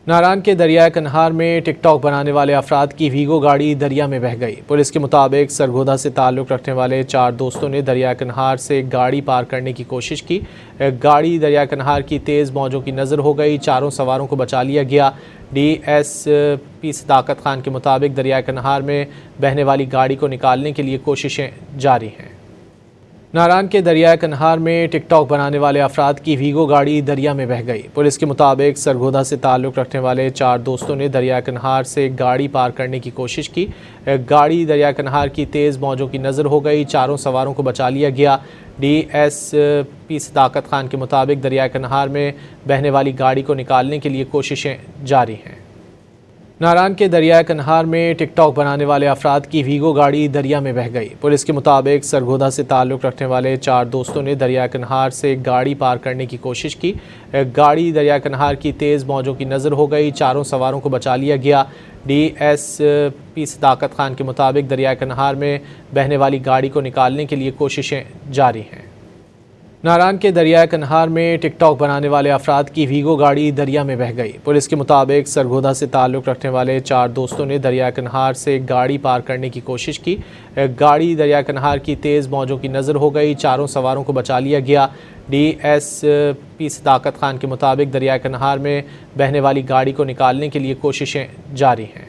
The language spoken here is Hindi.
नारायण के दरियाए कन्हार में टिकटॉक बनाने वाले अफराद की वीगो गाड़ी दरिया में बह गई। पुलिस के मुताबिक सरगोधा से ताल्लुक़ रखने वाले 4 दोस्तों ने दरियाए कन्हार से गाड़ी पार करने की कोशिश की। गाड़ी दरियाए कन्हार की तेज़ मौजों की नज़र हो गई। चारों सवारों को बचा लिया गया। DSP सदाकत खान के मुताबिक दरियाए कन्हार में बहने वाली गाड़ी को निकालने के लिए कोशिशें जारी हैं। नारायण के दरियाए कन्हार में टिकटॉक बनाने वाले अफराद की वीगो गाड़ी दरिया में बह गई। पुलिस के मुताबिक सरगोधा से ताल्लुक़ रखने वाले 4 दोस्तों ने दरियाए कन्हार से गाड़ी पार करने की कोशिश की। गाड़ी दरियाए कन्हार की तेज़ मौजों की नज़र हो गई। चारों सवारों को बचा लिया गया। DSP सदाकत खान के मुताबिक दरियाए कन्हार में बहने वाली गाड़ी को निकालने के लिए कोशिशें जारी हैं। नारायण के दरियाए कन्हार में टिकटॉक बनाने वाले अफराद की वीगो गाड़ी दरिया में बह गई। पुलिस के मुताबिक सरगोधा से ताल्लुक़ रखने वाले 4 दोस्तों ने दरियाए कन्हार से गाड़ी पार करने की कोशिश की। गाड़ी दरियाए कन्हार की तेज़ मौजों की नज़र हो गई। चारों सवारों को बचा लिया गया। DSP सदाकत खान के मुताबिक दरियाए कन्हार में बहने वाली गाड़ी को निकालने के लिए कोशिशें जारी हैं। नारायण के दरियाए कन्हार में टिकटॉक बनाने वाले अफराद की वीगो गाड़ी दरिया में बह गई। पुलिस के मुताबिक सरगोधा से ताल्लुक़ रखने वाले 4 दोस्तों ने दरियाए कन्हार से गाड़ी पार करने की कोशिश की। गाड़ी दरियाए कन्हार की तेज़ मौजों की नज़र हो गई। चारों सवारों को बचा लिया गया। DSP सदाकत खान के मुताबिक दरियाए कन्हार में बहने वाली गाड़ी को निकालने के लिए कोशिशें जारी हैं।